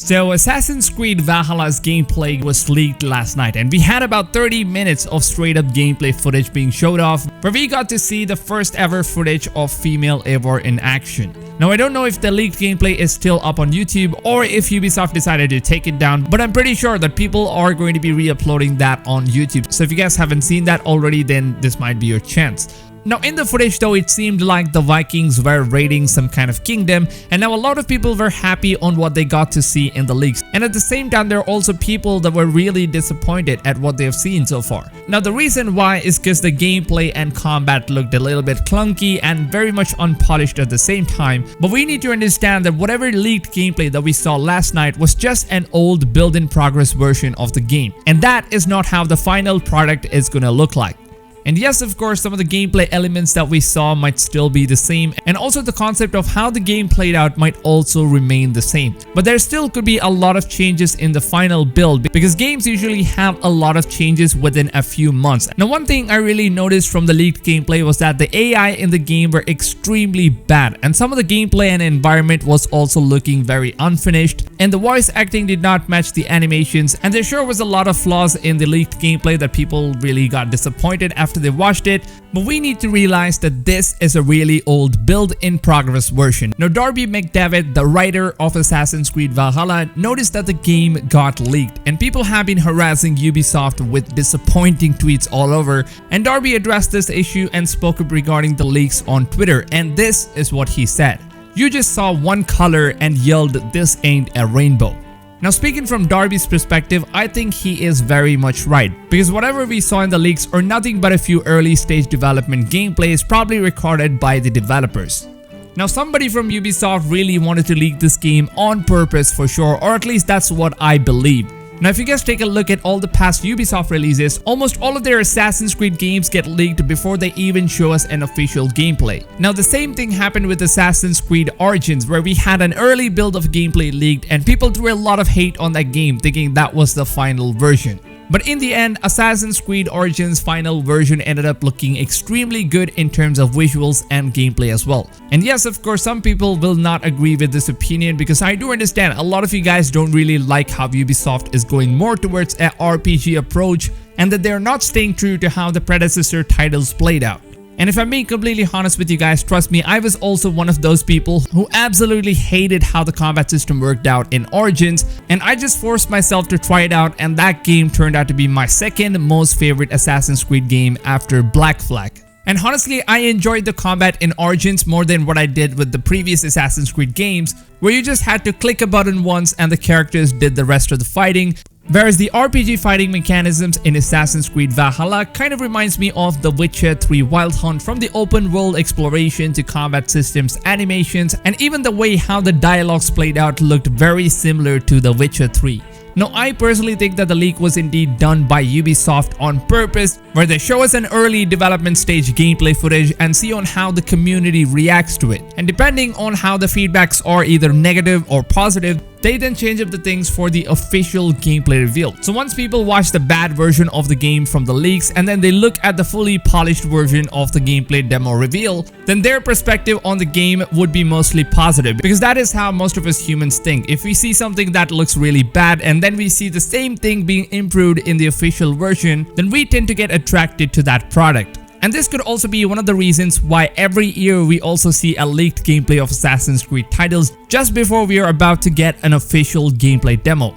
So Assassin's Creed Valhalla's gameplay was leaked last night, and we had about 30 minutes of straight up gameplay footage being showed off, where we got to see the first ever footage of female Eivor in action. Now I don't know if the leaked gameplay is still up on YouTube or if Ubisoft decided to take it down, but I'm pretty sure that people are going to be re-uploading that on YouTube. So if you guys haven't seen that already, then this might be your chance. Now in the footage though, it seemed like the Vikings were raiding some kind of kingdom, and now a lot of people were happy on what they got to see in the leaks, and at the same time there are also people that were really disappointed at what they have seen so far. Now the reason why is because the gameplay and combat looked a little bit clunky and very much unpolished at the same time, but we need to understand that whatever leaked gameplay that we saw last night was just an old build-in-progress version of the game, and that is not how the final product is gonna look like. And yes, of course, some of the gameplay elements that we saw might still be the same, and also the concept of how the game played out might also remain the same. But there still could be a lot of changes in the final build, because games usually have a lot of changes within a few months. Now one thing I really noticed from the leaked gameplay was that the AI in the game were extremely bad, and some of the gameplay and environment was also looking very unfinished, and the voice acting did not match the animations, and there sure was a lot of flaws in the leaked gameplay that people really got disappointed after they watched it. But we need to realize that this is a really old build-in-progress version. Now Darby McDavid, the writer of Assassin's Creed Valhalla, noticed that the game got leaked, and people have been harassing Ubisoft with disappointing tweets all over, and Darby addressed this issue and spoke up regarding the leaks on Twitter, and this is what he said. "You just saw one color and yelled, 'This ain't a rainbow.'" Now speaking from Darby's perspective, I think he is very much right, because whatever we saw in the leaks are nothing but a few early stage development gameplays probably recorded by the developers. Now somebody from Ubisoft really wanted to leak this game on purpose for sure, or at least that's what I believe. Now if you guys take a look at all the past Ubisoft releases, almost all of their Assassin's Creed games get leaked before they even show us an official gameplay. Now the same thing happened with Assassin's Creed Origins, where we had an early build of gameplay leaked and people threw a lot of hate on that game thinking that was the final version. But in the end, Assassin's Creed Origins final version ended up looking extremely good in terms of visuals and gameplay as well. And yes, of course, some people will not agree with this opinion, because I do understand a lot of you guys don't really like how Ubisoft is going more towards an RPG approach, and that they're not staying true to how the predecessor titles played out. And if I'm being completely honest with you guys, trust me, I was also one of those people who absolutely hated how the combat system worked out in Origins, and I just forced myself to try it out, and that game turned out to be my second most favorite Assassin's Creed game after Black Flag. And honestly, I enjoyed the combat in Origins more than what I did with the previous Assassin's Creed games, where you just had to click a button once and the characters did the rest of the fighting. Whereas the RPG fighting mechanisms in Assassin's Creed Valhalla kind of reminds me of The Witcher 3 Wild Hunt, from the open world exploration to combat systems, animations, and even the way how the dialogues played out looked very similar to The Witcher 3. Now I personally think that the leak was indeed done by Ubisoft on purpose, where they show us an early development stage gameplay footage and see on how the community reacts to it. And depending on how the feedbacks are either negative or positive, they then change up the things for the official gameplay reveal. So once people watch the bad version of the game from the leaks and then they look at the fully polished version of the gameplay demo reveal, then their perspective on the game would be mostly positive, because that is how most of us humans think. If we see something that looks really bad and then we see the same thing being improved in the official version, then we tend to get attracted to that product. And this could also be one of the reasons why every year we also see a leaked gameplay of Assassin's Creed titles just before we are about to get an official gameplay demo.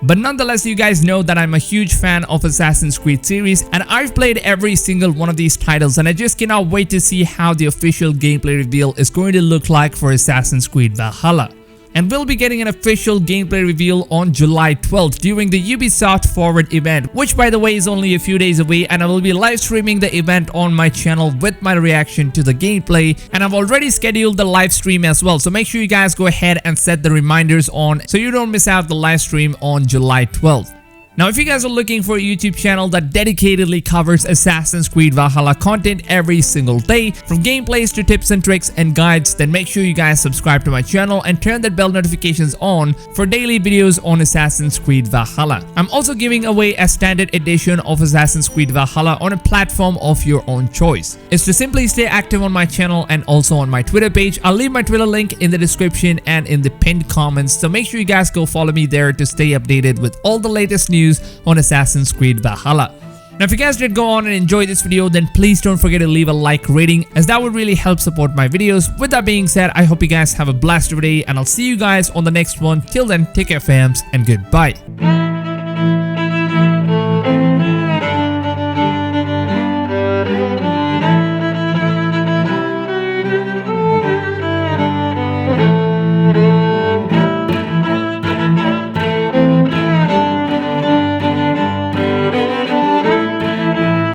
But nonetheless, you guys know that I'm a huge fan of Assassin's Creed series, and I've played every single one of these titles, and I just cannot wait to see how the official gameplay reveal is going to look like for Assassin's Creed Valhalla. And we'll be getting an official gameplay reveal on July 12th during the Ubisoft Forward event, which by the way is only a few days away, and I will be live streaming the event on my channel with my reaction to the gameplay, and I've already scheduled the live stream as well, so make sure you guys go ahead and set the reminders on so you don't miss out the live stream on July 12th. Now, if you guys are looking for a YouTube channel that dedicatedly covers Assassin's Creed Valhalla content every single day, from gameplays to tips and tricks and guides, then make sure you guys subscribe to my channel and turn that bell notifications on for daily videos on Assassin's Creed Valhalla. I'm also giving away a standard edition of Assassin's Creed Valhalla on a platform of your own choice. It's to simply stay active on my channel and also on my Twitter page. I'll leave my Twitter link in the description and in the pinned comments, so make sure you guys go follow me there to stay updated with all the latest news on Assassin's Creed Valhalla. Now, if you guys did go on and enjoy this video, then please don't forget to leave a like rating, as that would really help support my videos. With that being said, I hope you guys have a blast day and I'll see you guys on the next one. Till then, take care fams and goodbye.